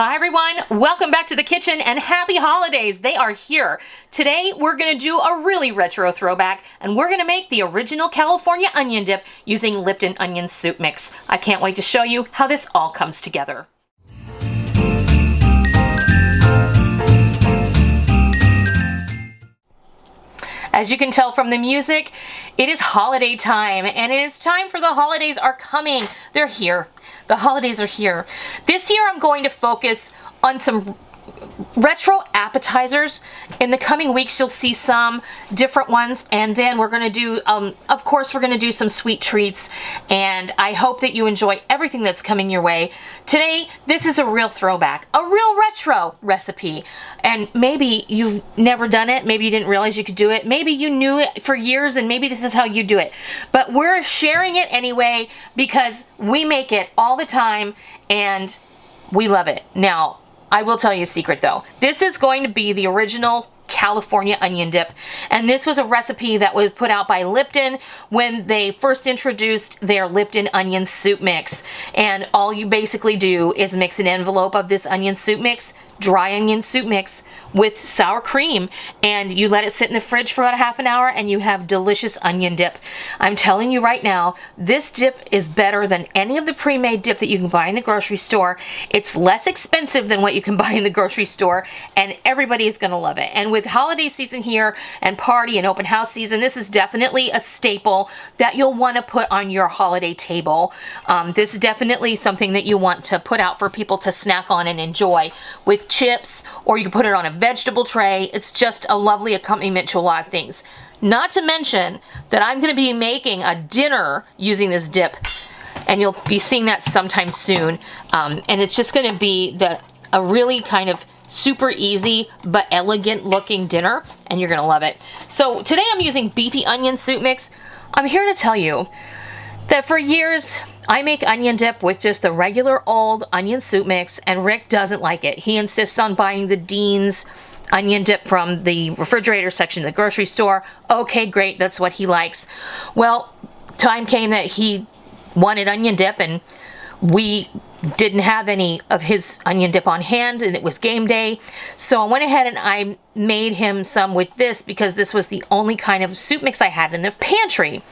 Hi everyone, welcome back to the kitchen and happy holidays. They are here. Today we're going to do a really retro throwback and we're going to make the original California onion dip using Lipton onion soup mix. I can't wait to show you how this all comes together. As you can tell from the music, it is holiday time and it is time for the holidays are coming. They're here. The holidays are here. This year I'm going to focus on some retro appetizers. In the coming weeks you'll see some different ones, and then we're going to do of course we're going to do some sweet treats, and I hope that you enjoy everything that's coming your way. Today this is a real throwback, a real retro recipe, and maybe you've never done it, maybe you didn't realize you could do it, maybe you knew it for years and maybe this is how you do it, but we're sharing it anyway because we make it all the time and we love it. Now I will tell you a secret though. This is going to be the original California onion dip, and this was a recipe that was put out by Lipton when they first introduced their Lipton onion soup mix. And all you basically do is mix an envelope of this onion soup mix, dry onion soup mix, with sour cream, and you let it sit in the fridge for about a half an hour and you have delicious onion dip. I'm telling you right now, this dip is better than any of the pre-made dip that you can buy in the grocery store. It's less expensive than what you can buy in the grocery store, and everybody is going to love it. And with holiday season here and party and open house season, this is definitely a staple that you'll want to put on your holiday table. This is definitely something that you want to put out for people to snack on and enjoy with chips, or you can put it on a vegetable tray. It's just a lovely accompaniment to a lot of things. Not to mention that I'm going to be making a dinner using this dip, and you'll be seeing that sometime soon. And it's just going to be a really kind of super easy but elegant looking dinner, and you're going to love it. So today I'm using beefy onion soup mix. I'm here to tell you that for years I make onion dip with just the regular old onion soup mix, and Rick doesn't like it. He insists on buying the Dean's onion dip from the refrigerator section of the grocery store. Okay, great, that's what he likes. Well, time came that he wanted onion dip, and we didn't have any of his onion dip on hand, and it was game day. So I went ahead and I made him some with this because this was the only kind of soup mix I had in the pantry.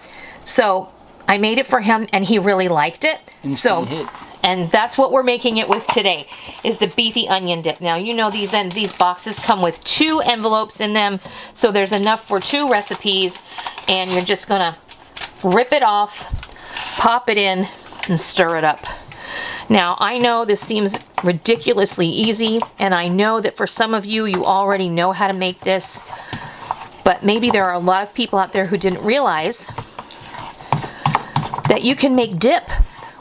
So I made it for him and he really liked it. And that's what we're making it with today, is the beefy onion dip. Now you know these boxes come with 2 envelopes in them, so there's enough for 2 recipes, and you're just gonna rip it off, pop it in, and stir it up. Now I know this seems ridiculously easy, and I know that for some of you already know how to make this, but maybe there are a lot of people out there who didn't realize that you can make dip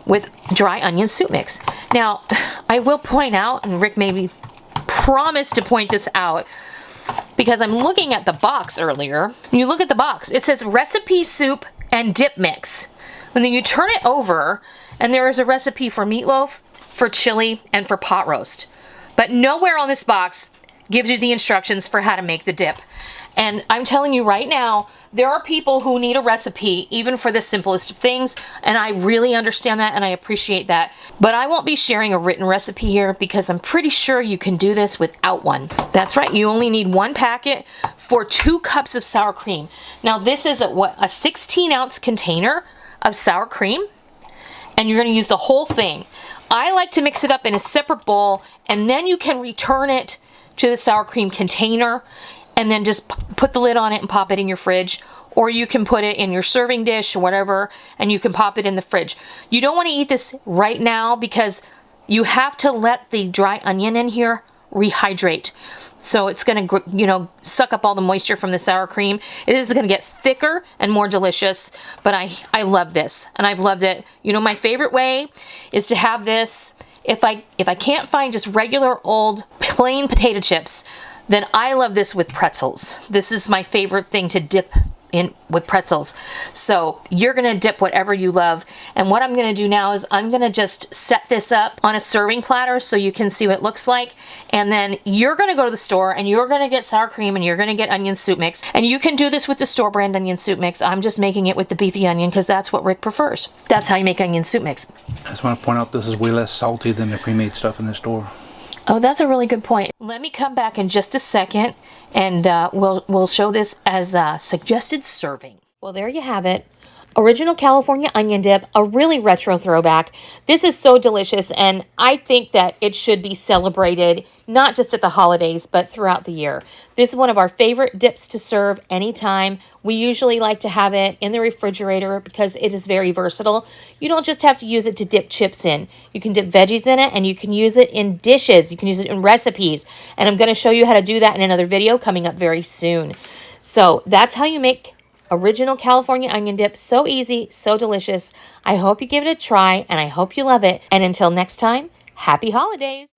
with dry onion soup mix. Now, I will point out, and Rick maybe promised to point this out, because I'm looking at the box earlier. When you look at the box, it says recipe soup and dip mix. And then you turn it over, and there is a recipe for meatloaf, for chili, and for pot roast. But nowhere on this box gives you the instructions for how to make the dip. And I'm telling you right now, there are people who need a recipe even for the simplest of things, and I really understand that and I appreciate that. But I won't be sharing a written recipe here because I'm pretty sure you can do this without one. That's right, you only need 1 packet for 2 cups of sour cream. Now this is a 16-ounce container of sour cream, and you're going to use the whole thing. I like to mix it up in a separate bowl, and then you can return it to the sour cream container and then just put the lid on it and pop it in your fridge, or you can put it in your serving dish or whatever, and you can pop it in the fridge. You don't want to eat this right now because you have to let the dry onion in here rehydrate. So it's going to, you know, suck up all the moisture from the sour cream. It is going to get thicker and more delicious, but I love this, and I've loved it. You know, my favorite way is to have this, if I can't find just regular old plain potato chips, then I love this with pretzels. This is my favorite thing to dip in with pretzels. So you're gonna dip whatever you love. And what I'm gonna do now is I'm gonna just set this up on a serving platter so you can see what it looks like. And then you're gonna go to the store and you're gonna get sour cream and you're gonna get onion soup mix. And you can do this with the store brand onion soup mix. I'm just making it with the beefy onion because that's what Rick prefers. That's how you make onion soup mix. I just want to point out this is way less salty than the pre-made stuff in the store. Oh, that's a really good point. Let me come back in just a second, and we'll show this as a suggested serving. Well, there you have it. Original California onion dip, a really retro throwback. This is so delicious, and I think that it should be celebrated not just at the holidays, but throughout the year. This is one of our favorite dips to serve anytime. We usually like to have it in the refrigerator because it is very versatile. You don't just have to use it to dip chips in. You can dip veggies in it, and you can use it in dishes. You can use it in recipes, and I'm going to show you how to do that in another video coming up very soon. So that's how you make original California onion dip. So easy, so delicious. I hope you give it a try, and I hope you love it. And until next time, happy holidays.